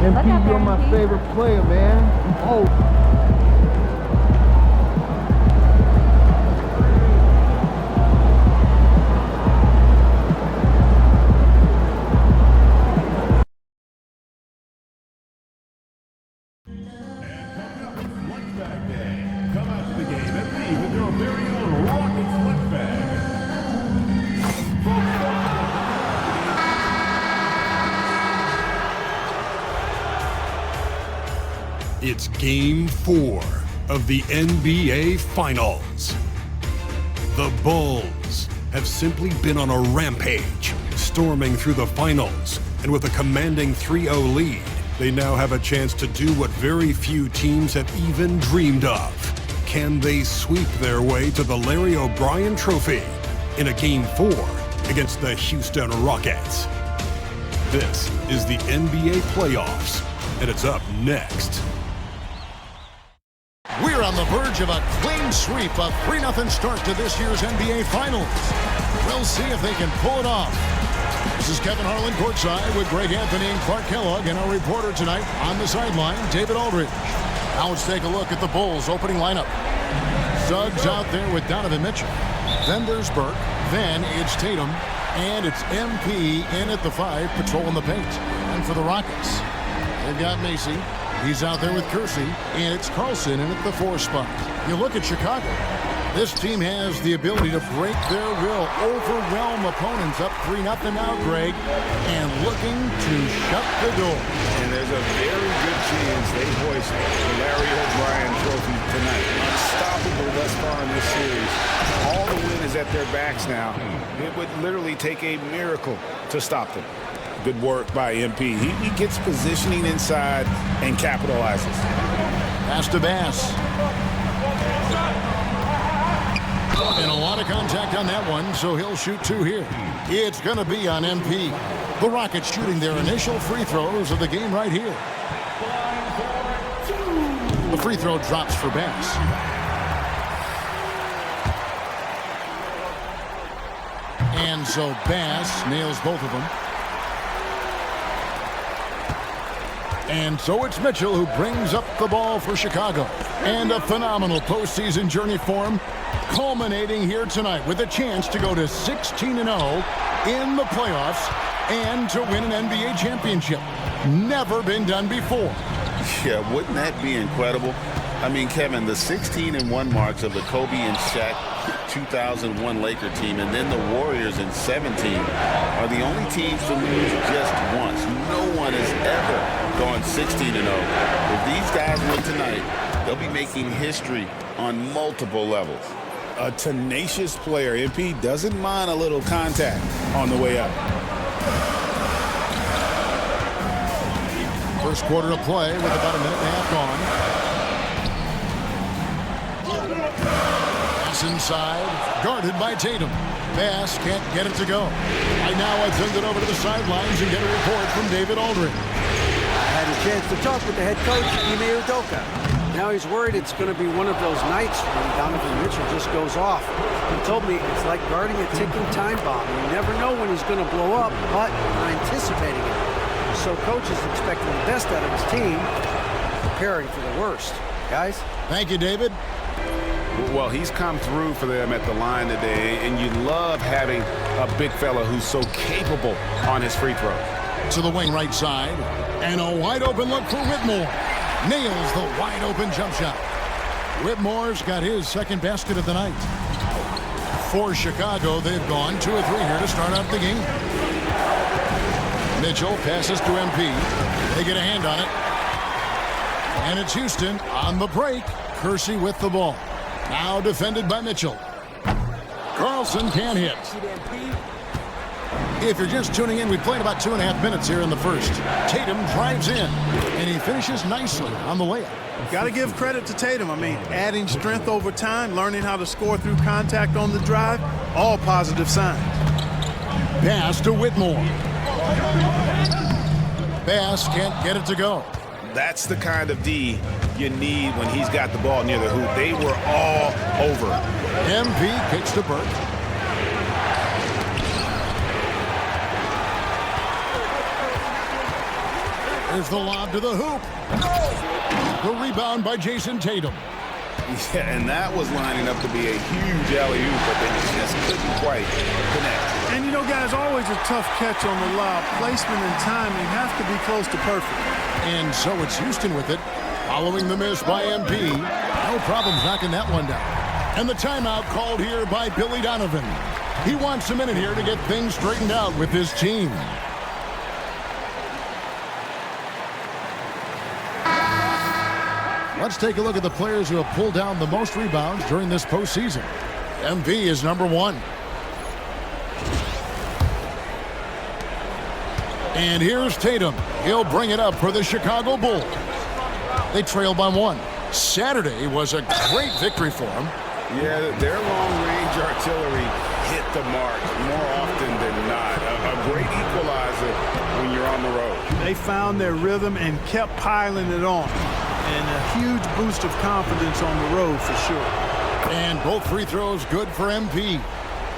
MP, you're my favorite player, man. Oh. It's Game 4 of the NBA Finals. The Bulls have simply been on a rampage, storming through the finals, and with a commanding 3-0 lead, they now have a chance to do what very few teams have even dreamed of. Can they sweep their way to the Larry O'Brien Trophy in a Game 4 against the Houston Rockets? This is the NBA Playoffs, and it's up next. We're on the verge of a clean sweep, a 3-0 start to this year's NBA Finals. We'll see if they can pull it off. This is Kevin Harlan courtside with Greg Anthony and Clark Kellogg, and our reporter tonight on the sideline, David Aldridge. Now let's take a look at the Bulls' opening lineup. Suggs out there with Donovan Mitchell. Then there's Burke. Then it's Tatum. And it's MP in at the 5, patrolling the paint. And for the Rockets, they've got Macy. He's out there with Kersey, and it's Carlson in at the 4 spot. You look at Chicago. This team has the ability to break their will, overwhelm opponents up 3-0 now, Greg, and looking to shut the door. And there's a very good chance they hoist the Larry O'Brien Trophy tonight. Unstoppable thus far in this series. All the wind is at their backs now. It would literally take a miracle to stop them. Good work by MP. He gets positioning inside and capitalizes. Pass to Bass. And a lot of contact on that one, so he'll shoot 2 here. It's going to be on MP. The Rockets shooting their initial free throws of the game right here. The free throw drops for Bass. And so Bass nails both of them. And so it's Mitchell who brings up the ball for Chicago. And a phenomenal postseason journey for him, culminating here tonight with a chance to go to 16-0 in the playoffs and to win an NBA championship. Never been done before. Yeah, wouldn't that be incredible? I mean, Kevin, the 16-1 marks of the Kobe and Shaq 2001 Laker team, and then the Warriors in 17 are the only teams to lose just once. No one has ever gone 16-0. If these guys win tonight, they'll be making history on multiple levels. A tenacious player. MP doesn't mind a little contact on the way up. First quarter of play with about a minute and a half gone. Pass inside, guarded by Tatum. Bass can't get it to go. Right now I send it over to the sidelines and get a report from David Aldridge. I had a chance to talk with the head coach, Ime Udoka. Now he's worried it's going to be one of those nights when Donovan Mitchell just goes off. He told me it's like guarding a ticking time bomb. You never know when he's going to blow up, but we're anticipating it. So coach is expecting the best out of his team, preparing for the worst. Guys? Thank you, David. Well, he's come through for them at the line today, and you love having a big fella who's so capable on his free throw. To the wing right side, and a wide open look for Whitmore. Nails the wide open jump shot. Whitmore's got his second basket of the night. For Chicago, they've gone 2 or 3 here to start out the game. Mitchell passes to MP. They get a hand on it. And it's Houston on the break. Kersey with the ball. Now defended by Mitchell. Carlson can't hit. If you're just tuning in, we played about 2.5 minutes here in the first. Tatum drives in, and he finishes nicely on the layup. Got to give credit to Tatum. I mean, adding strength over time, learning how to score through contact on the drive, all positive signs. Pass to Whitmore. Bass can't get it to go. That's the kind of D you need when he's got the ball near the hoop. They were all over. MP kicks to Burke. There's the lob to the hoop. The rebound by Jayson Tatum. Yeah, and that was lining up to be a huge alley-oop, but they just couldn't quite connect. And you know, guys, always a tough catch on the lob. Placement and timing have to be close to perfect. And so it's Houston with it, following the miss by MP. No problems knocking that one down. And the timeout called here by Billy Donovan. He wants a minute here to get things straightened out with his team. Let's take a look at the players who have pulled down the most rebounds during this postseason. MV is number 1. And here's Tatum. He'll bring it up for the Chicago Bulls. They trail by 1. Saturday was a great victory for them. Yeah, their long-range artillery hit the mark more often than not. A great equalizer when you're on the road. They found their rhythm and kept piling it on. And a huge boost of confidence on the road for sure. And both free throws good for MP.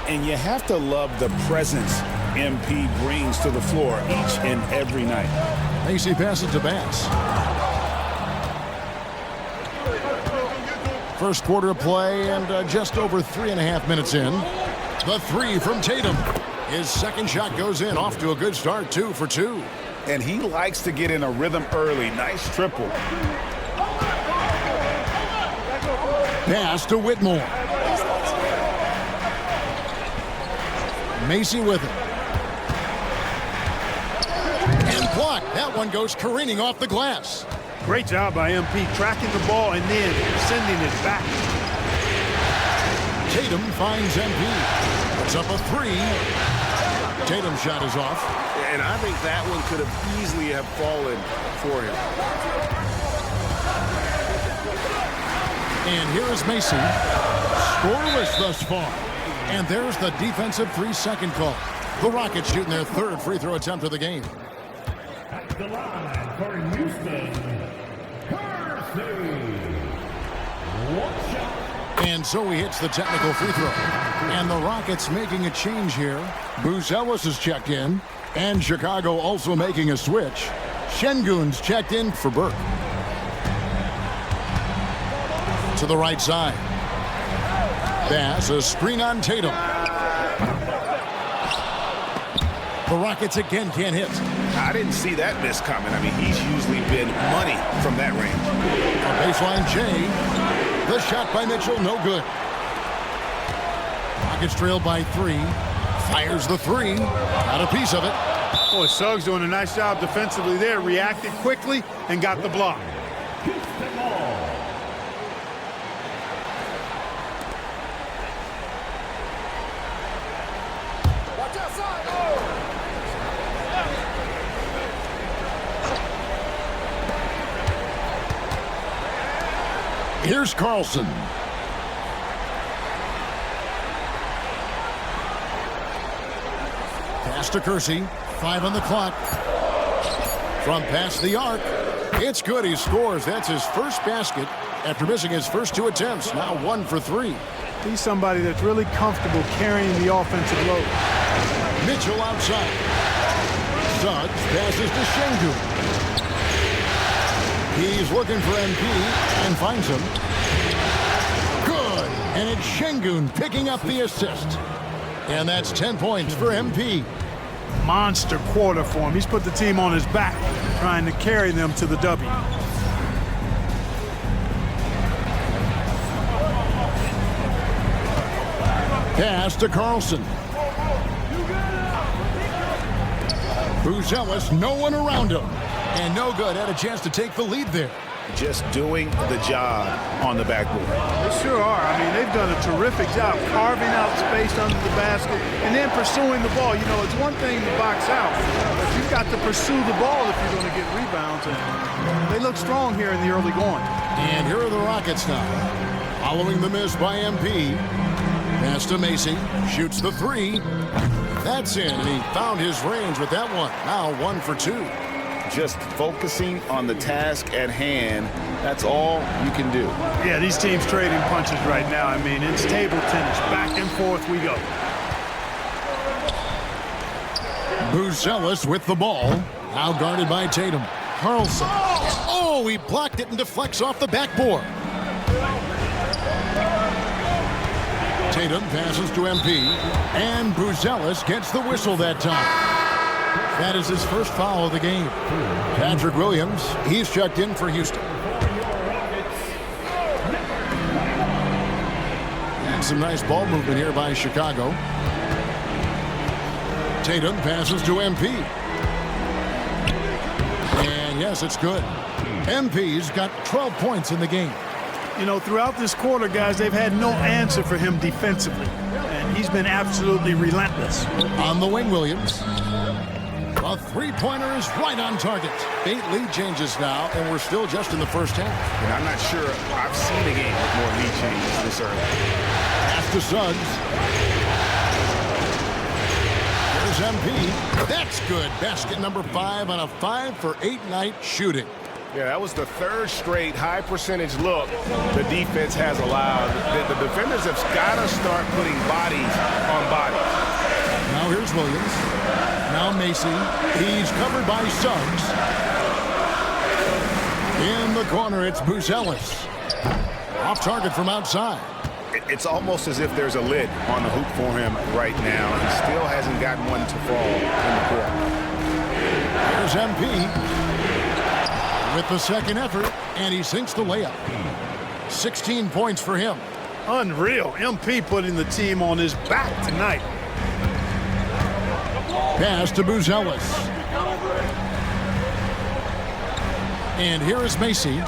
And you have to love the presence MP brings to the floor each and every night. Macy passes to Bass. First quarter of play and just over 3.5 minutes in. The 3 from Tatum. His second shot goes in, off to a good start, 2 for 2. And he likes to get in a rhythm early. Nice triple. Pass to Whitmore. Macy with it. And blocked. That one goes careening off the glass. Great job by MP tracking the ball and then sending it back. Tatum finds MP. Puts up a 3. Tatum's shot is off. And I think that one could have easily have fallen for him. And here is Macy. Scoreless thus far. And there's the defensive 3-second call. The Rockets shooting their 3rd free throw attempt of the game. At the line for Houston, And so he hits the technical free throw. And the Rockets making a change here. Buzelis is checked in. And Chicago also making a switch. Şengün's checked in for Burke. To the right side. Pass, a screen on Tatum. The Rockets again can't hit. I didn't see that miss coming. I mean, he's usually been money from that range. A baseline Jay. The shot by Mitchell, no good. Rockets trail by 3. Fires the 3. Got a piece of it. Boy, Suggs doing a nice job defensively there. Reacted quickly and got the block. Here's Carlson. Pass to Kersey. 5 on the clock. From past the arc. It's good. He scores. That's his first basket after missing his first 2 attempts. Now 1 for 3. He's somebody that's really comfortable carrying the offensive load. Mitchell outside. Suggs passes to Şengün. He's looking for MP and finds him. Good. And it's Şengün picking up the assist. And that's 10 points for MP. Monster quarter for him. He's put the team on his back, trying to carry them to the W. Pass to Carlson. Buzelis, no one around him. And no good. Had a chance to take the lead there. Just doing the job on the backboard. They sure are. I mean, they've done a terrific job carving out space under the basket and then pursuing the ball. You know, it's one thing to box out, but you've got to pursue the ball if you're going to get rebounds. And they look strong here in the early going. And here are the Rockets now. Following the miss by MP. Pass to Macy. Shoots the 3. That's in, and he found his range with that one. Now 1 for 2. Just focusing on the task at hand. That's all you can do. Yeah, these teams trading punches right now. I mean, it's table tennis. Back and forth we go. Buzelis with the ball. Now guarded by Tatum. Carlson. Oh, he blocked it and deflects off the backboard. Tatum passes to MP, and Buzelis gets the whistle that time. That is his first foul of the game. Patrick Williams, he's checked in for Houston. And some nice ball movement here by Chicago. Tatum passes to MP. And yes, it's good. MP's got 12 points in the game. You know, throughout this quarter, guys, they've had no answer for him defensively. And he's been absolutely relentless. On the wing, Williams. A three-pointer is right on target. 8 lead changes now, and we're still just in the first half. And I'm not sure I've seen a game with more lead changes this early. Pass to Suggs. There's MP. That's good. Basket number 5 on a 5-for-8 night shooting. Yeah, that was the third straight high percentage look the defense has allowed. The defenders have got to start putting bodies on bodies. Now here's Williams. Now Macy. He's covered by Suggs. In the corner, it's Buzelis. Off target from outside. It's almost as if there's a lid on the hoop for him right now. He still hasn't gotten one to fall in the court. Here's MP. With the second effort, and he sinks the layup. 16 points for him. Unreal. MP putting the team on his back tonight. Pass to Buzelis. And here is Macy.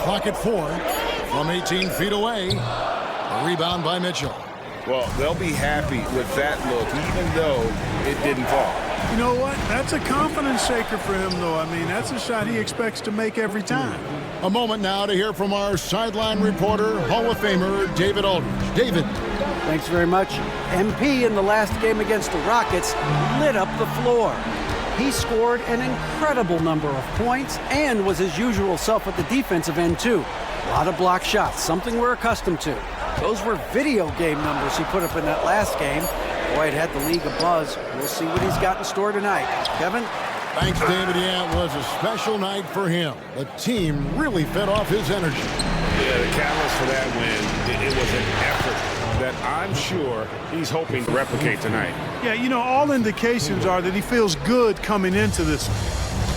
Clock at 4 from 18 feet away. A rebound by Mitchell. Well, they'll be happy with that look, even though it didn't fall. You know what? That's a confidence shaker for him, though. I mean, that's a shot he expects to make every time. A moment now to hear from our sideline reporter, Hall of Famer David Aldridge. David. Thanks very much. MP in the last game against the Rockets lit up the floor. He scored an incredible number of points and was his usual self at the defensive end, too. A lot of block shots, something we're accustomed to. Those were video game numbers he put up in that last game. Boy, it had the league abuzz. We'll see what he's got in store tonight. Kevin? Thanks, David. Yeah, it was a special night for him. The team really fed off his energy. Yeah, the catalyst for that win, it was an effort that I'm sure he's hoping to replicate tonight. Yeah, you know, all indications are that he feels good coming into this one.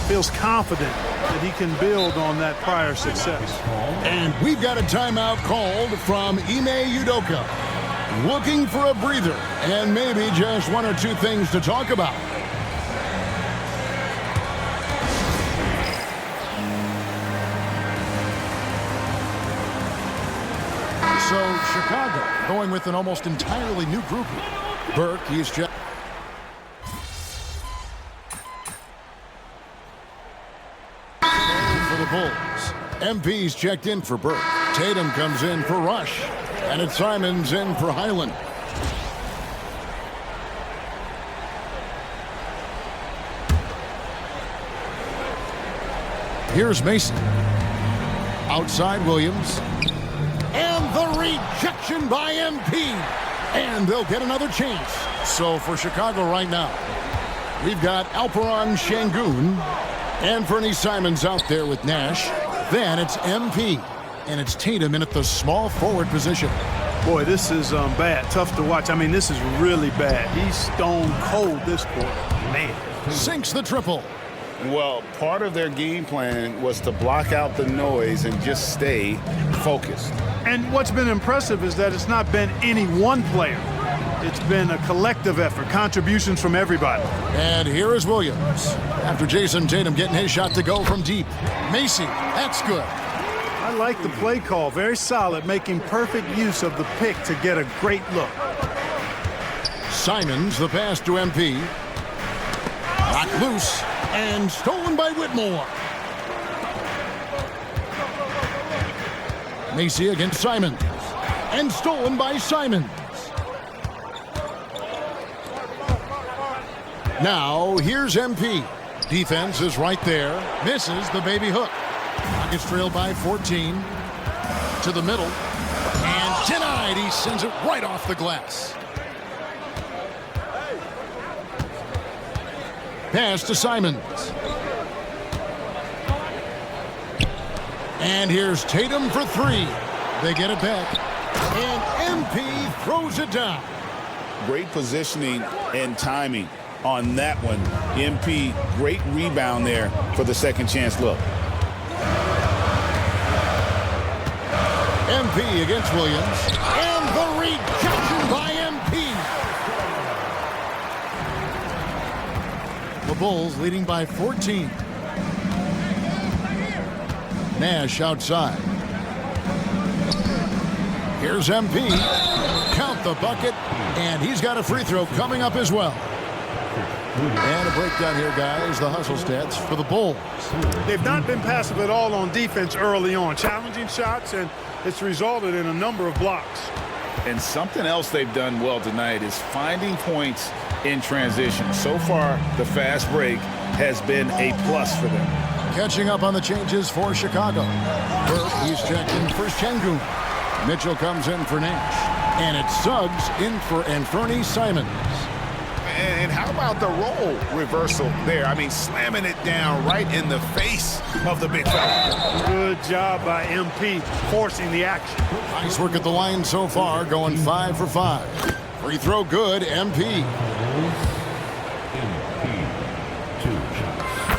Feels confident that he can build on that prior success. And we've got a timeout called from Ime Udoka. Looking for a breather and maybe just one or two things to talk about. So Chicago going with an almost entirely new group. Burke, he's just... for the Bulls. MP's checked in for Burke. Tatum comes in for Rush. And it's Simons in for Highland. Here's Mason. Outside Williams. And the rejection by MP. And they'll get another chance. So for Chicago right now, we've got Alperon Şengün and Fernie Simons out there with Nash. Then it's MP. And it's Tatum in at the small forward position. Boy, this is bad. Tough to watch. I mean, this is really bad. He's stone cold this quarter. Man. Sinks the triple. Well, part of their game plan was to block out the noise and just stay focused. And what's been impressive is that it's not been any one player. It's been a collective effort, contributions from everybody. And here is Williams. After Jayson Tatum getting his shot to go from deep. Macy, that's good. I like the play call. Very solid, making perfect use of the pick to get a great look. Simons, the pass to MP. Knocked loose and stolen by Whitmore. Macy against Simons. And stolen by Simons. Now, here's MP. Defense is right there. Misses the baby hook. Rockets trailed by 14. To the middle. And denied. He he sends it right off the glass. Pass to Simons. And here's Tatum for three. They get it back. And MP throws it down. Great positioning and timing on that one. MP, great rebound there for the second chance look. MP against Williams. And the rejection by MP. The Bulls leading by 14. Nash outside. Here's MP. Count the bucket. And he's got a free throw coming up as well. And a breakdown here, guys. The hustle stats for the Bulls. They've not been passive at all on defense early on. Challenging shots, and it's resulted in a number of blocks. And something else they've done well tonight is finding points in transition. So far, the fast break has been a plus for them. Catching up on the changes for Chicago. Burke, he's checked in for Şengün. Mitchell comes in for Nash. And it's Suggs in for Anthony Simons. And how about the role reversal there? I mean, slamming it down right in the face of the big fella. Good job by MP forcing the action. Nice work at the line so far, going 5 for 5. Free throw good, MP.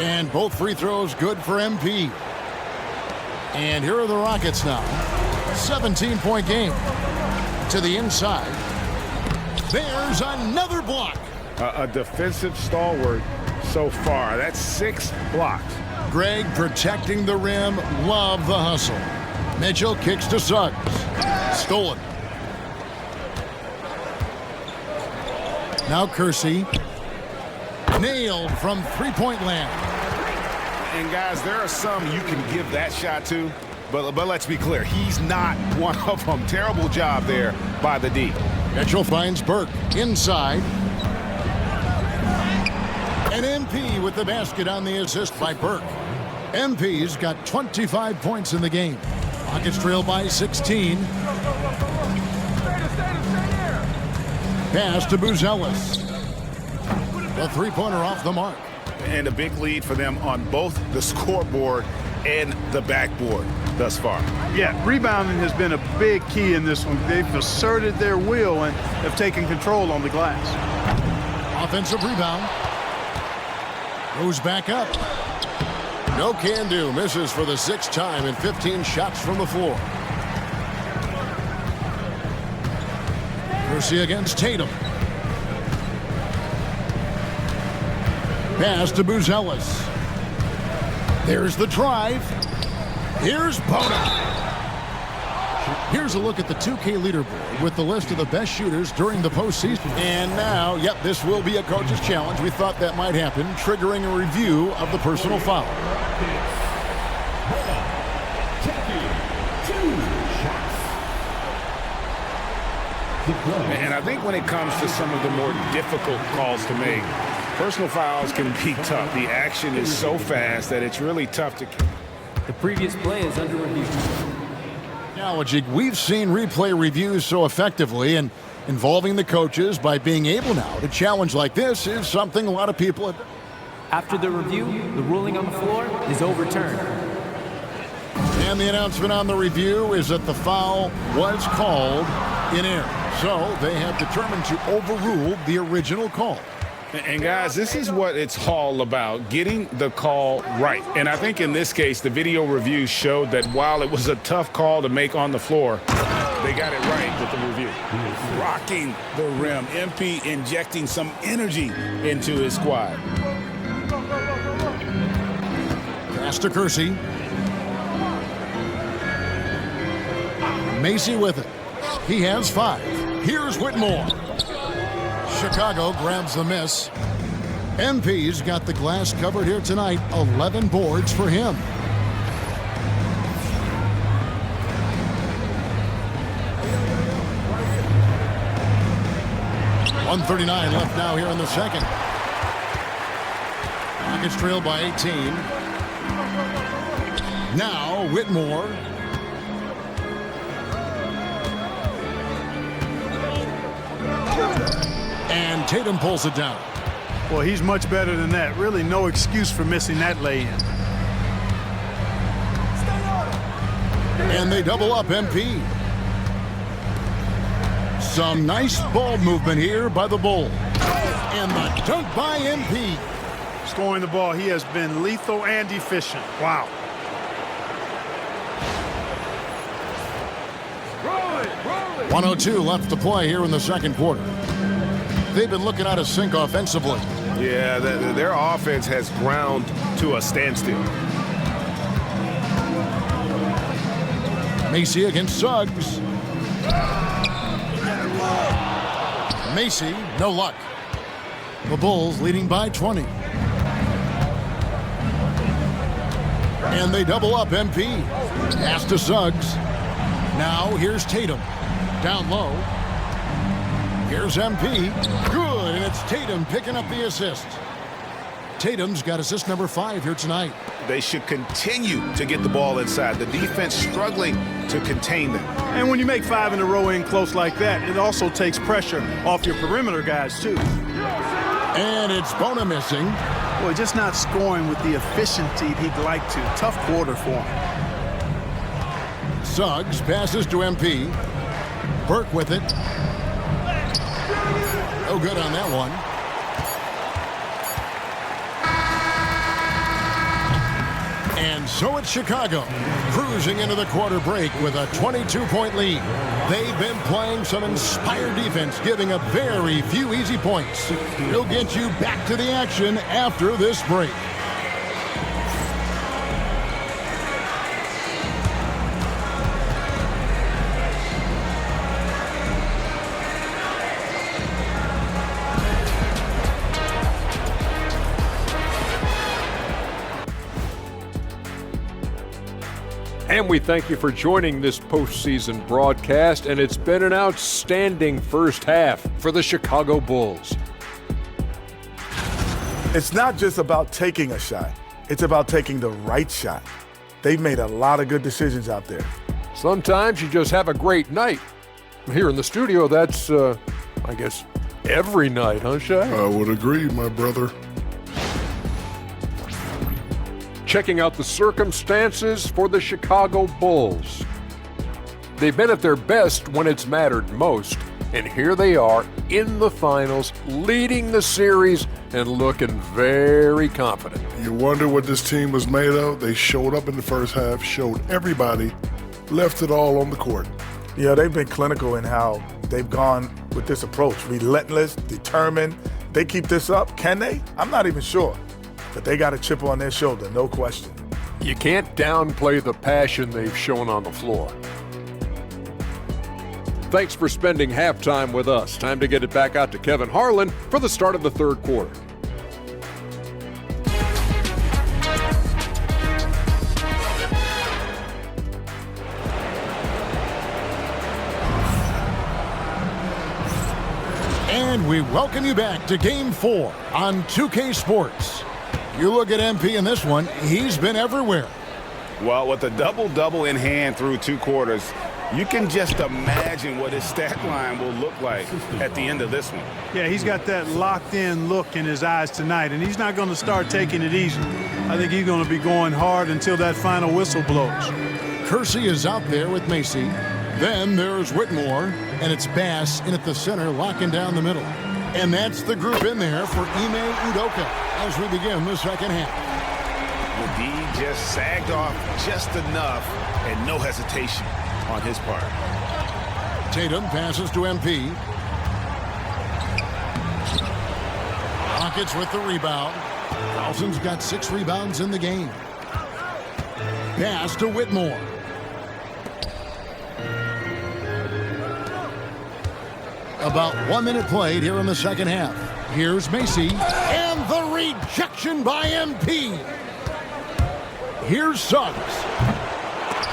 And both free throws good for MP. And here are the Rockets now. 17-point game. To the inside. There's another block. A defensive stalwart so far. That's 6 blocks. Greg protecting the rim. Love the hustle. Mitchell kicks to Suggs. Stolen. Now Kersey. Nailed from three-point land. And guys, there are some you can give that shot to. But let's be clear, he's not one of them. Terrible job there by the D. Mitchell finds Burke inside. And MP with the basket on the assist by Burke. MP's got 25 points in the game. Rockets trail by 16. Pass to Buzelis. The three-pointer off the mark. And a big lead for them on both the scoreboard and the backboard thus far. Yeah, rebounding has been a big key in this one. They've asserted their will and have taken control on the glass. Offensive rebound. Goes back up. No can do. Misses for the 6th time in 15 shots from the floor. Kersey against Tatum. Pass to Buzelis. There's the drive. Here's Bona. Here's a look at the 2K leaderboard with the list of the best shooters during the postseason. And now, yep, this will be a coach's challenge. We thought that might happen, triggering a review of the personal foul. And I think when it comes to some of the more difficult calls to make, personal fouls can be tough. The action is so fast that it's really tough to... The previous play is under review. Technology, we've seen replay reviews so effectively, and involving the coaches by being able now to challenge like this is something a lot of people have. After the review, the ruling on the floor is overturned. And the announcement on the review is that the foul was called in error. So they have determined to overrule the original call. And guys, this is what it's all about, getting the call right. And I think in this case, the video review showed that while it was a tough call to make on the floor, they got it right with the review. Rocking the rim. MP injecting some energy into his squad. Pass to Kersey. Macy with it. He has 5. Here's Whitmore. Chicago grabs the miss. MP's got the glass covered here tonight. 11 boards for him. .139 left now here in the second. Rockets trail by 18. Now Whitmore. Tatum pulls it down. Well, he's much better than that. Really no excuse for missing that lay-in. And they double up MP. Some nice ball movement here by the Bulls. And the dunk by MP. Scoring the ball, he has been lethal and efficient. Wow. 1:02 left to play here in the second quarter. They've been looking out of sync offensively. Yeah, their offense has ground to a standstill. Macy against Suggs. Macy, no luck. The Bulls leading by 20. And they double up MP. Pass to Suggs. Now here's Tatum. Down low. Here's MP. Good, and it's Tatum picking up the assist. Tatum's got assist number 5 here tonight. They should continue to get the ball inside. The defense struggling to contain them. And when you make 5 in a row in close like that, it also takes pressure off your perimeter guys, too. And it's Bona missing. Well, just not scoring with the efficiency he'd like to. Tough quarter for him. Suggs passes to MP. Burke with it. No good on that one. And so it's Chicago, cruising into the quarter break with a 22-point lead. They've been playing some inspired defense, giving up very few easy points. We'll get you back to the action after this break. And we thank you for joining this postseason broadcast, and it's been an outstanding first half for the Chicago Bulls. It's not just about taking a shot. It's about taking the right shot. They've made a lot of good decisions out there. Sometimes you just have a great night. Here in the studio, that's, I guess, every night, huh, Shaq? I would agree, my brother. Checking out the circumstances for the Chicago Bulls. They've been at their best when it's mattered most, and here they are in the finals, leading the series and looking very confident. You wonder what this team was made of? They showed up in the first half, showed everybody, left it all on the court. Yeah, they've been clinical in how they've gone with this approach. Relentless, determined. They keep this up. Can they? I'm not even sure. But they got a chip on their shoulder, no question. You can't downplay the passion they've shown on the floor. Thanks for spending halftime with us. Time to get it back out to Kevin Harlan for the start of the third quarter. And we welcome you back to Game 4 on 2K Sports. You look at MP in this one, he's been everywhere. Well, with a double-double in hand through 2 quarters, you can just imagine what his stat line will look like at the end of this one. Yeah, he's got that locked-in look in his eyes tonight, and he's not going to start taking it easy. I think he's going to be going hard until that final whistle blows. Kersey is out there with Macy. Then there's Whitmore, and it's Bass in at the center, locking down the middle. And that's the group in there for Ime Udoka as we begin the second half. The D just sagged off just enough and no hesitation on his part. Tatum passes to MP. Rockets with the rebound. Carlson's got 6 rebounds in the game. Pass to Whitmore. About 1 minute played here in the second half. Here's Macy, and the rejection by MP. Here's Suggs.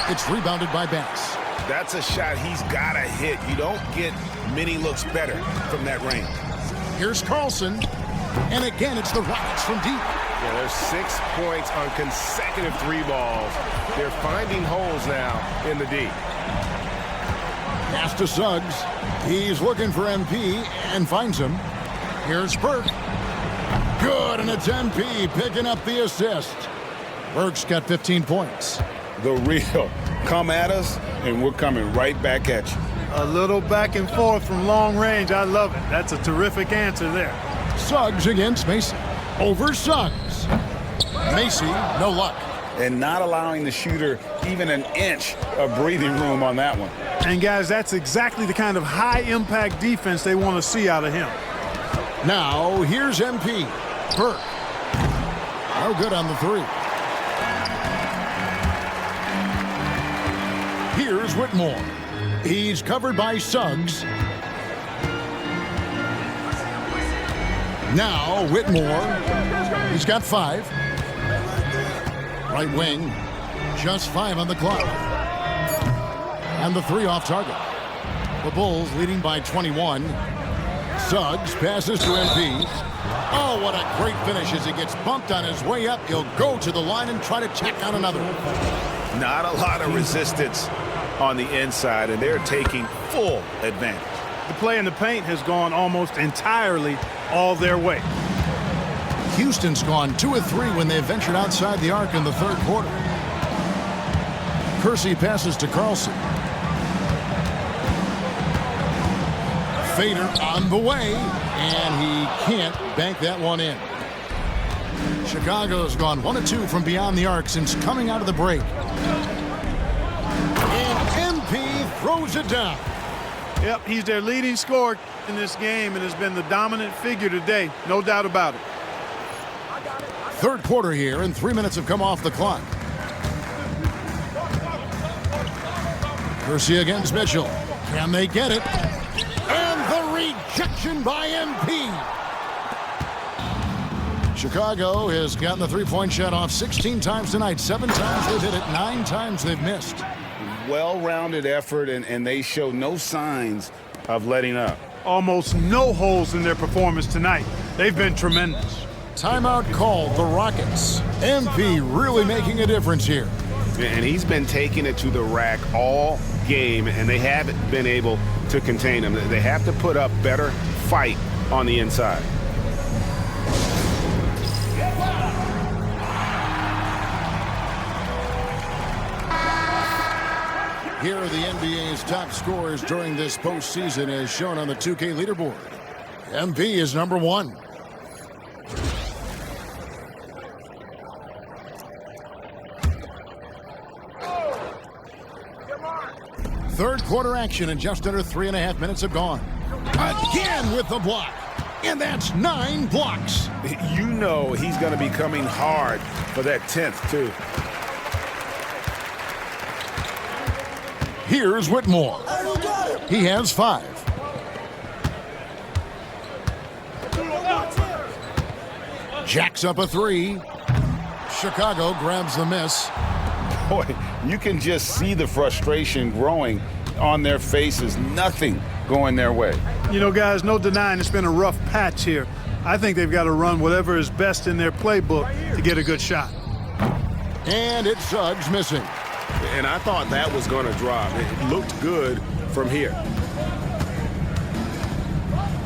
It's rebounded by Bass. That's a shot he's got to hit. You don't get many looks better from that range. Here's Carlson, and again it's the Rockets from deep. Yeah, there's 6 points on consecutive 3 balls. They're finding holes now in the D. Pass to Suggs. He's looking for MP and finds him. Here's Burke. Good, and it's MP picking up the assist. Burke's got 15 points. The real come at us, and we're coming right back at you. A little back and forth from long range. I love it. That's a terrific answer there. Suggs against Macy. Over Suggs. Macy, no luck. And not allowing the shooter even an inch of breathing room on that one. And guys, that's exactly the kind of high-impact defense they want to see out of him. Now, here's MP. Burke. No good on the three. Here's Whitmore. He's covered by Suggs. Now, Whitmore. He's got 5. Right wing. Just 5 on the clock. And the 3 off target. The Bulls leading by 21. Suggs passes to MP. Oh, what a great finish as he gets bumped on his way up. He'll go to the line and try to check on another. Not a lot of resistance on the inside, and they're taking full advantage. The play in the paint has gone almost entirely all their way. Houston's gone 2 of 3 when they ventured outside the arc in the third quarter. Kersey passes to Carlson. Fader on the way, and he can't bank that one in. Chicago's gone 1 of 2 from beyond the arc since coming out of the break. And MP throws it down. Yep, he's their leading scorer in this game and has been the dominant figure today, no doubt about it. Third quarter here, and 3 minutes have come off the clock. Kersey against Mitchell. Can they get it? And the rejection by MP. Chicago has gotten the three-point shot off 16 times tonight. 7 times they've hit it, 9 times they've missed. Well-rounded effort, and they show no signs of letting up. Almost no holes in their performance tonight. They've been tremendous. Timeout called, the Rockets. MP really making a difference here. And he's been taking it to the rack all game, and they haven't been able to contain him. They have to put up better fight on the inside. Here are the NBA's top scorers during this postseason as shown on the 2K leaderboard. MP is number 1. Third quarter action and just under 3.5 minutes have gone. Again with the block. And that's 9 blocks. You know he's going to be coming hard for that 10th, too. Here's Whitmore. He has 5. Jacks up a 3. Chicago grabs the miss. Boy, you can just see the frustration growing on their faces. Nothing going their way. You know, guys, no denying it's been a rough patch here. I think they've got to run whatever is best in their playbook to get a good shot. And it's Suggs missing. And I thought that was going to drop. It looked good from here.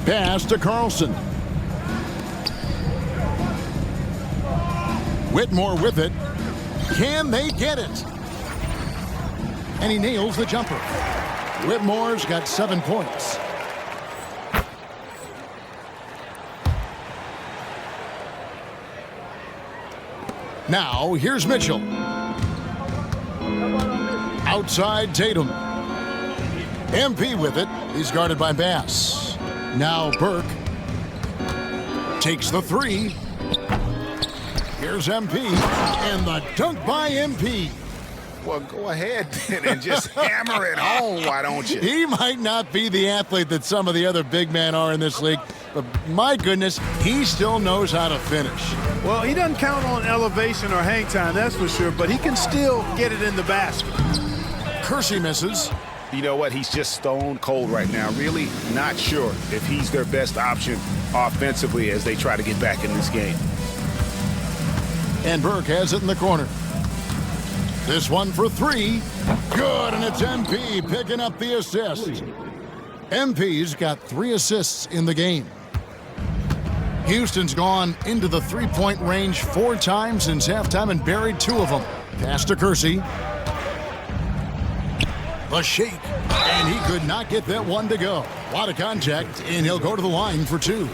Pass to Carlson. Whitmore with it. Can they get it? And he nails the jumper. Whitmore's got 7 points. Now, here's Mitchell. Outside Tatum. MP with it. He's guarded by Bass. Now Burke takes the 3. Here's MP, and the dunk by MP. Well, go ahead and just hammer it home, why don't you? He might not be the athlete that some of the other big men are in this league, but my goodness, he still knows how to finish. Well, he doesn't count on elevation or hang time, that's for sure, but he can still get it in the basket. Kersey misses. You know what? He's just stone cold right now. Really not sure if he's their best option offensively as they try to get back in this game. And Burke has it in the corner. This one for 3. Good, and it's MP picking up the assist. MP's got 3 assists in the game. Houston's gone into the three-point range 4 times since halftime and buried 2 of them. Pass to Kersey. The shake, and he could not get that one to go. A lot of contact, and he'll go to the line for 2.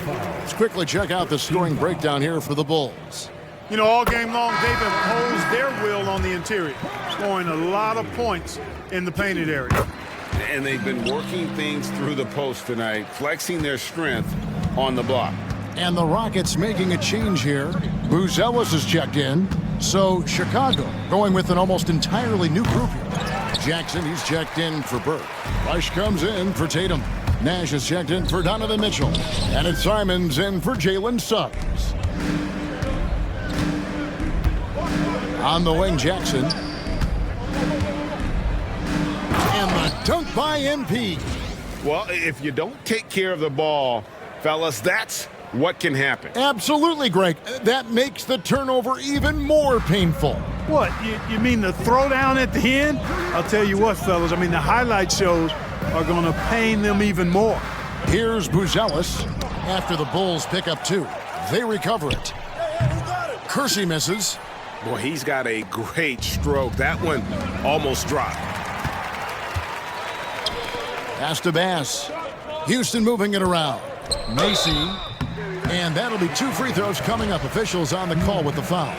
Let's quickly check out the scoring breakdown here for the Bulls. You know, all game long, they've imposed their will on the interior, scoring a lot of points in the painted area. And they've been working things through the post tonight, flexing their strength on the block. And the Rockets making a change here. Buzelis is checked in. So Chicago going with an almost entirely new group here. Jackson, he's checked in for Burke. Rush comes in for Tatum. Nash is checked in for Donovan Mitchell. And it's Simons in for Jalen Suggs. On the wing, Jackson. And the dunk by MP. Well, if you don't take care of the ball, fellas, that's what can happen. Absolutely, Greg. That makes the turnover even more painful. What, you mean the throwdown at the end? I'll tell you what, fellas, I mean, the highlight shows are going to pain them even more. Here's Buzelis after the Bulls pick up 2. They recover it. Kersey misses. Boy, he's got a great stroke. That one almost dropped. Pass to Bass. Houston moving it around. Macy. And that'll be 2 free throws coming up. Officials on the call with the foul.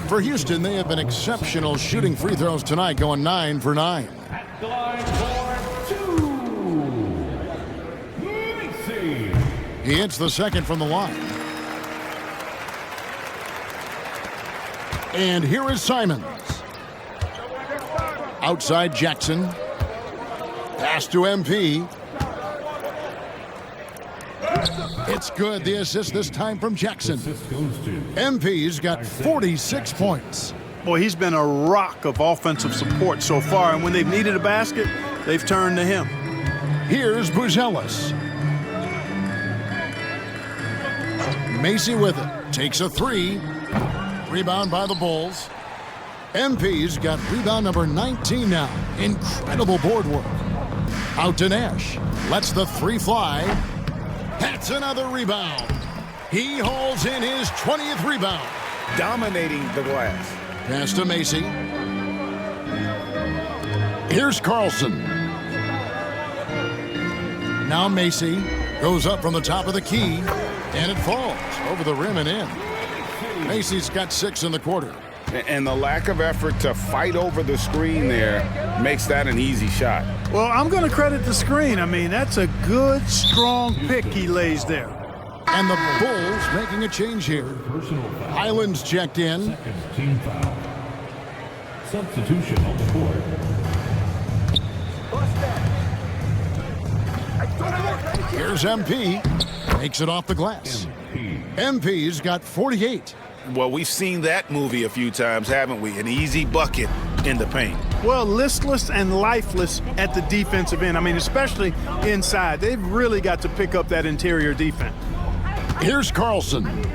For Houston, they have been exceptional shooting free throws tonight, going 9 for 9. At the line for 2. Macy. He hits the second from the line. And here is Simons. Outside Jackson. Pass to MP. It's good. The assist this time from Jackson. MP's got 46 points. Boy, he's been a rock of offensive support so far, and when they've needed a basket, they've turned to him. Here's Buzelis. Macy with it. Takes a 3. Rebound by the Bulls. MP's got rebound number 19 now. Incredible board work. Out to Nash. Lets the 3 fly. That's another rebound. He hauls in his 20th rebound. Dominating the glass. Pass to Macy. Here's Carlson. Now Macy goes up from the top of the key, and it falls over the rim and in. Macy's got 6 in the quarter. And the lack of effort to fight over the screen there makes that an easy shot. Well, I'm going to credit the screen. I mean, that's a good, strong pick he lays there. And the Bulls making a change here. Highland's checked in. Second team foul. Substitution on the board. Here's MP. Makes it off the glass. MP's got 48. Well, we've seen that movie a few times, haven't we? An easy bucket in the paint. Well, listless and lifeless at the defensive end. I mean, especially inside. They've really got to pick up that interior defense. Here's Carlson.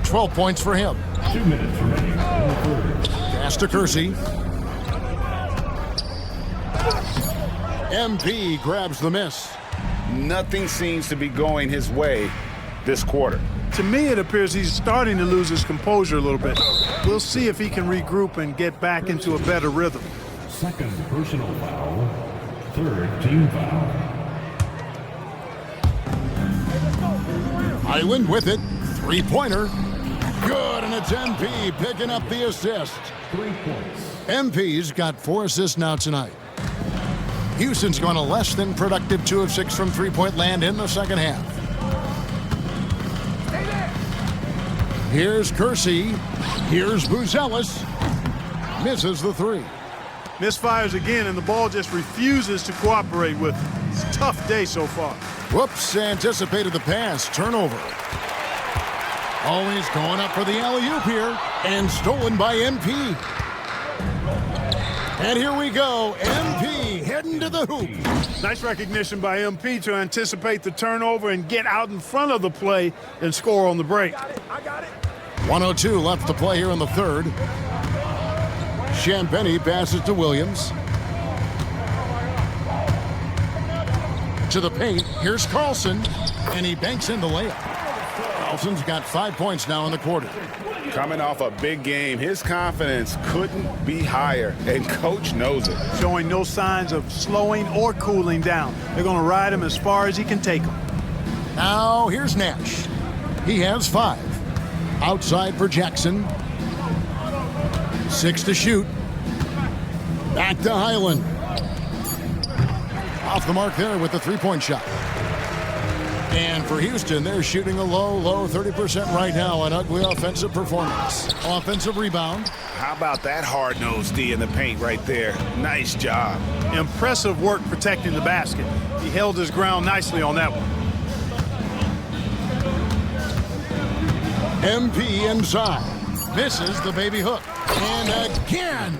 12 points for him. 2 minutes remaining in the third. Pass to Kersey. MP grabs the miss. Nothing seems to be going his way this quarter. To me, it appears he's starting to lose his composure a little bit. We'll see if he can regroup and get back into a better rhythm. Second personal foul. Third team foul. Highland with it. 3-pointer. Good, and it's MP picking up the assist. 3 points. MP's got 4 assists now tonight. Houston's gone a less than productive 2 of 6 from three-point land in the second half. Here's Kersey. Here's Buzelis. Misses the 3. Misfires again, and the ball just refuses to cooperate with him. It's a tough day so far. Whoops, anticipated the pass. Turnover. Always going up for the alley-oop here, and stolen by MP. And here we go. MP heading to the hoop. Nice recognition by MP to anticipate the turnover and get out in front of the play and score on the break. I got it. 1:02 left to play here in the third. Champagny passes to Williams. To the paint. Here's Carlson. And he banks in the layup. Nelson's got 5 points now in the quarter. Coming off a big game, his confidence couldn't be higher, and coach knows it. Showing no signs of slowing or cooling down. They're going to ride him as far as he can take him. Now here's Nash. He has 5. Outside for Jackson. 6 to shoot. Back to Highland. Off the mark there with the three-point shot. And for Houston, they're shooting a low 30% right now. An ugly offensive performance. Offensive rebound. How about that hard-nosed D in the paint right there? Nice job. Impressive work protecting the basket. He held his ground nicely on that one. MP inside. Misses the baby hook. And again.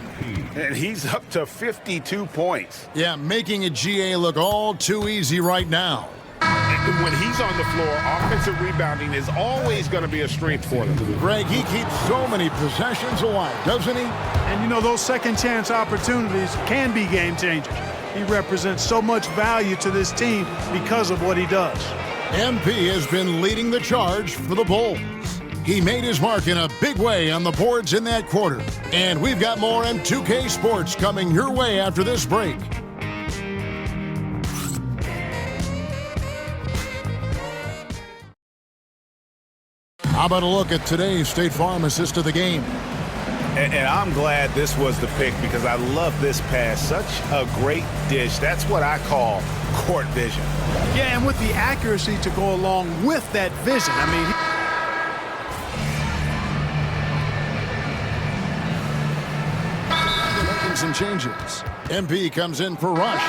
And he's up to 52 points. Yeah, making a GA look all too easy right now. And when he's on the floor, offensive rebounding is always going to be a strength for them. Greg, he keeps so many possessions alive, doesn't he? And you know, those second chance opportunities can be game changers. He represents so much value to this team because of what he does. MP has been leading the charge for the Bulls. He made his mark in a big way on the boards in that quarter. And we've got more M2K Sports coming your way after this break. How about a look at today's State Farm assist of the game? And I'm glad this was the pick because I love this pass. Such a great dish. That's what I call court vision. Yeah, and with the accuracy to go along with that vision. I mean, and changes. MP comes in for Rush,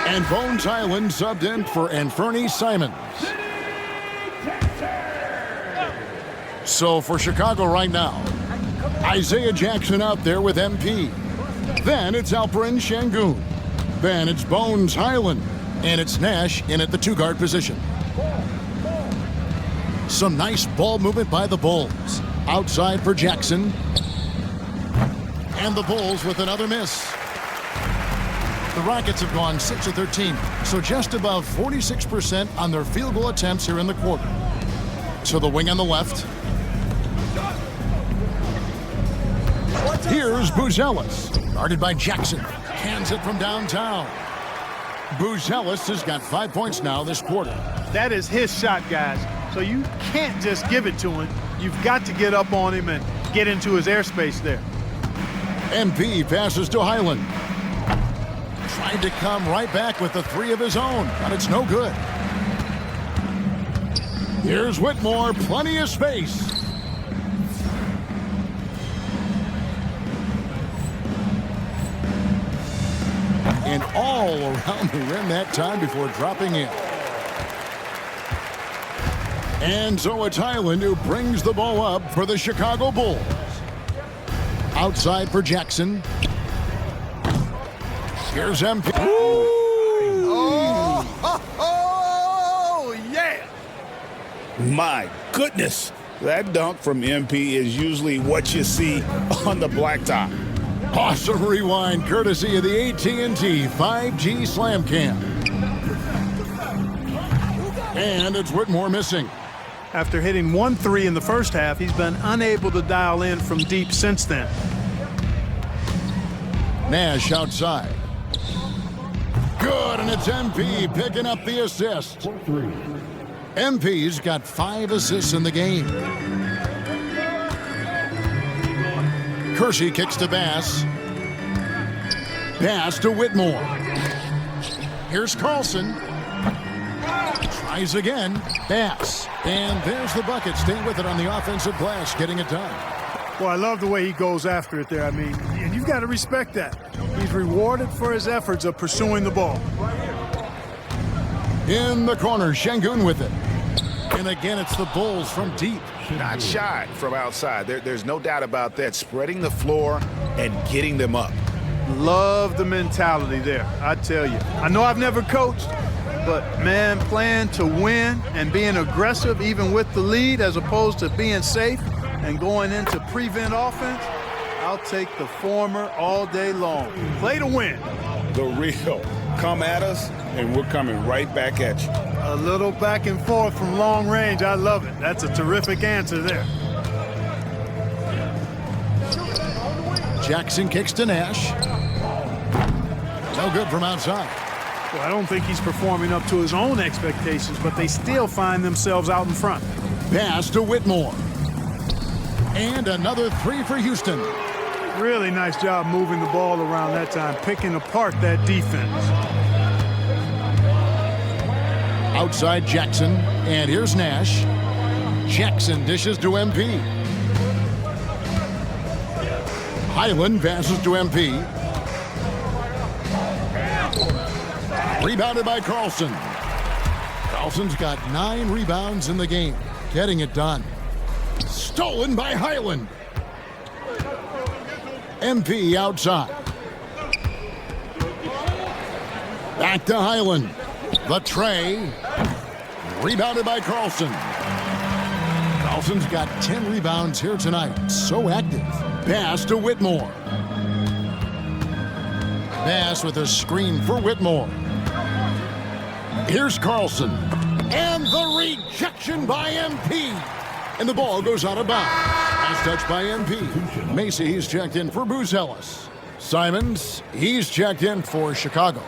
and Bones Island subbed in for Anferny Simons. So for Chicago right now, Isaiah Jackson out there with MP. Then it's Alperen Şengün. Then it's Bones Highland, and it's Nash in at the 2-guard position. Some nice ball movement by the Bulls. Outside for Jackson. And the Bulls with another miss. The Rockets have gone 6 of 13, so just above 46% on their field goal attempts here in the quarter. To the wing on the left. Here's Buzelis, guarded by Jackson. Hands it from downtown. Buzelis has got 5 points now this quarter. That is his shot, guys. So you can't just give it to him. You've got to get up on him and get into his airspace there. MP passes to Highland. Tried to come right back with the 3 of his own, but it's no good. Here's Whitmore, plenty of space. And all around the rim that time before dropping in. And so it's Highland who brings the ball up for the Chicago Bulls. Outside for Jackson. Here's MP. Oh, yeah! My goodness. That dunk from MP is usually what you see on the blacktop. Awesome rewind courtesy of the AT&T 5G Slam Cam. And it's Whitmore missing. After hitting 1 3 in the first half, he's been unable to dial in from deep since then. Nash outside. Good, and it's MP picking up the assist. MP's got 5 assists in the game. Kersey kicks to Bass. Pass to Whitmore. Here's Carlson. Tries again. Bass. And there's the bucket. Stay with it on the offensive glass, getting it done. Well, I love the way he goes after it there. I mean, and you've got to respect that. He's rewarded for his efforts of pursuing the ball. In the corner, Şengün with it. And again, it's the Bulls from deep. Not shy from outside. There's no doubt about that. Spreading the floor and getting them up. Love the mentality there, I tell you. I know I've never coached, but, man, playing to win and being aggressive even with the lead as opposed to being safe and going into prevent offense, I'll take the former all day long. Play to win. The real come at us and we're coming right back at you. A little back and forth from long range. I love it. That's a terrific answer there. Jackson kicks to Nash. No good from outside. Well, I don't think he's performing up to his own expectations, but they still find themselves out in front. Pass to Whitmore. And another three for Houston. Really nice job moving the ball around that time, picking apart that defense. Outside Jackson, and here's Nash. Jackson dishes to MP. Highland passes to MP. Rebounded by Carlson. Carlson's got 9 rebounds in the game, getting it done. Stolen by Highland. MP outside. Back to Highland. The tray. Rebounded by Carlson. Carlson's got 10 rebounds here tonight. So active. Pass to Whitmore. Pass with a screen for Whitmore. Here's Carlson. And the rejection by MP. And the ball goes out of bounds. Last touch by MP. Macy, he's checked in for Buzelis. Simons, he's checked in for Chicago.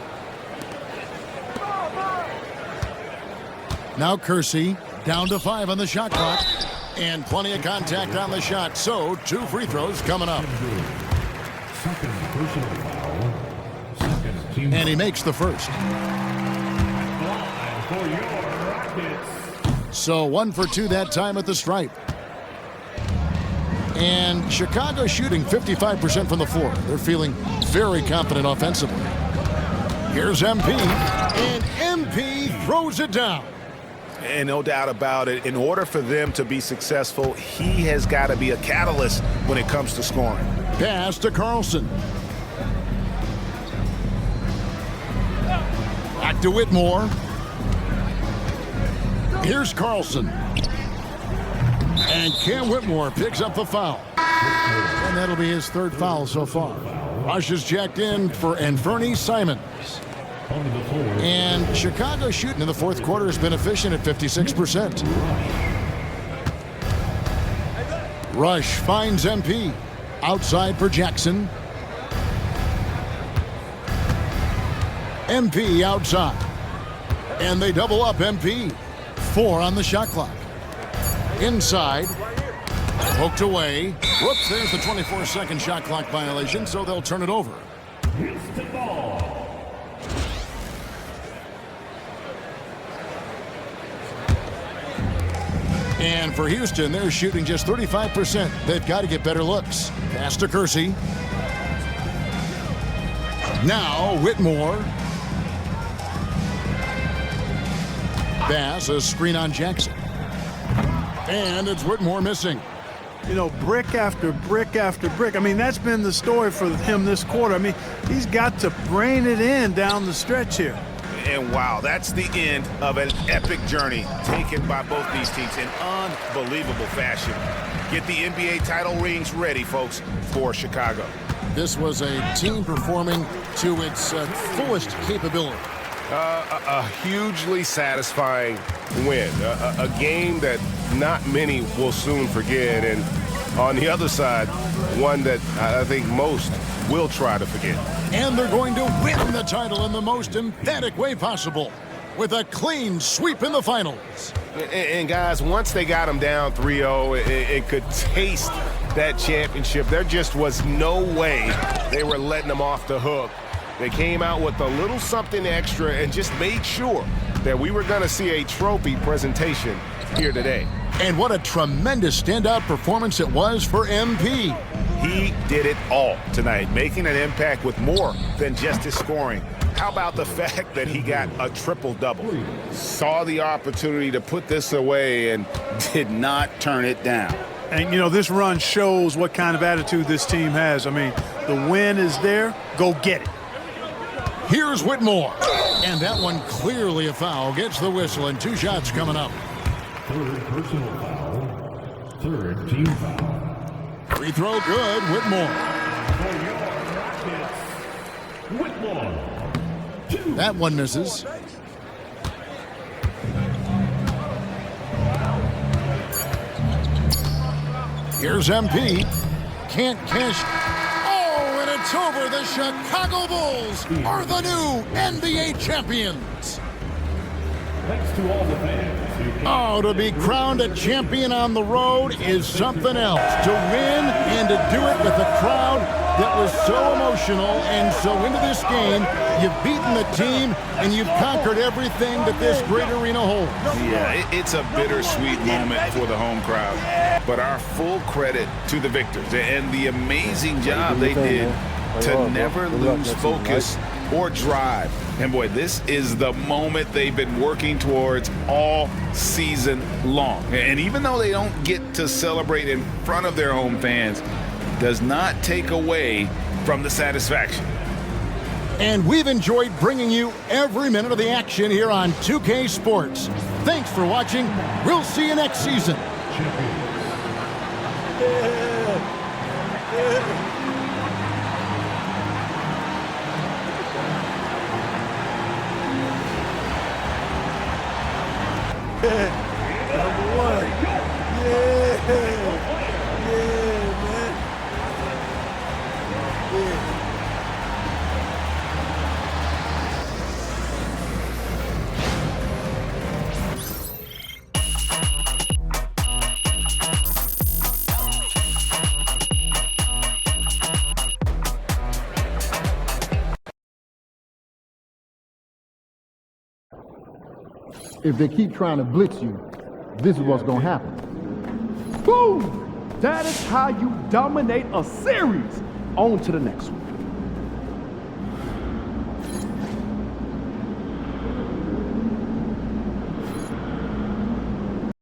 Now Kersey, down to 5 on the shot clock. And plenty of contact on the shot. So 2 free throws coming up. And he makes the first. So 1 for 2 that time at the stripe. And Chicago shooting 55% from the floor. They're feeling very confident offensively. Here's MP. And MP throws it down. And no doubt about it, in order for them to be successful, he has got to be a catalyst when it comes to scoring. Pass to Carlson. Back to Whitmore. Here's Carlson. And Cam Whitmore picks up the foul. And that'll be his 3rd foul so far. Rush is checked in for Fernie Simons. And Chicago shooting in the 4th quarter has been efficient at 56%. Rush finds MP. Outside for Jackson. MP outside. And they double up MP. 4 on the shot clock. Inside. Poked away. Whoops, there's the 24-second shot clock violation, so they'll turn it over. Houston ball. And for Houston, they're shooting just 35%. They've got to get better looks. Pass to Kersey. Now Whitmore. Pass, a screen on Jackson. And it's Whitmore missing. You know, brick after brick after brick. I mean, that's been the story for him this quarter. I mean, he's got to rein it in down the stretch here. And wow, that's the end of an epic journey taken by both these teams in unbelievable fashion. Get the NBA title rings ready, folks, for Chicago. This was a team performing to its fullest capability. A hugely satisfying win. A game that not many will soon forget. And on the other side, one that I think most will try to forget. And they're going to win the title in the most emphatic way possible with a clean sweep in the finals. And guys, once they got them down 3-0 and could taste that championship, there just was no way they were letting them off the hook. They came out with a little something extra and just made sure that we were going to see a trophy presentation here today. And what a tremendous standout performance it was for MP. He did it all tonight, making an impact with more than just his scoring. How about the fact that he got a triple-double? Saw the opportunity to put this away and did not turn it down. And, you know, this run shows what kind of attitude this team has. I mean, the win is there. Go get it. Here's Whitmore. And that one clearly a foul. Gets the whistle and 2 shots coming up. 3rd personal foul. 3rd team foul. Free throw good. Whitmore. For your Rockets, Whitmore. That one misses. Here's MP. Can't cash. Oh, and it's over. The Chicago Bulls are the new NBA champions. Thanks to all the fans. Oh, to be crowned a champion on the road is something else. To win and to do it with a crowd that was so emotional and so into this game, you've beaten the team and you've conquered everything that this great arena holds. Yeah, it's a bittersweet moment for the home crowd. But our full credit to the victors and the amazing job they did to never lose focus or drive. And boy, this is the moment they've been working towards all season long. And even though they don't get to celebrate in front of their home fans, does not take away from the satisfaction. And we've enjoyed bringing you every minute of the action here on 2K Sports. Thanks for watching. We'll see you next season. Number one. Yeah. Yeah, man. Yeah. If they keep trying to blitz you, this is what's going to happen. Boom! That is how you dominate a series. On to the next one.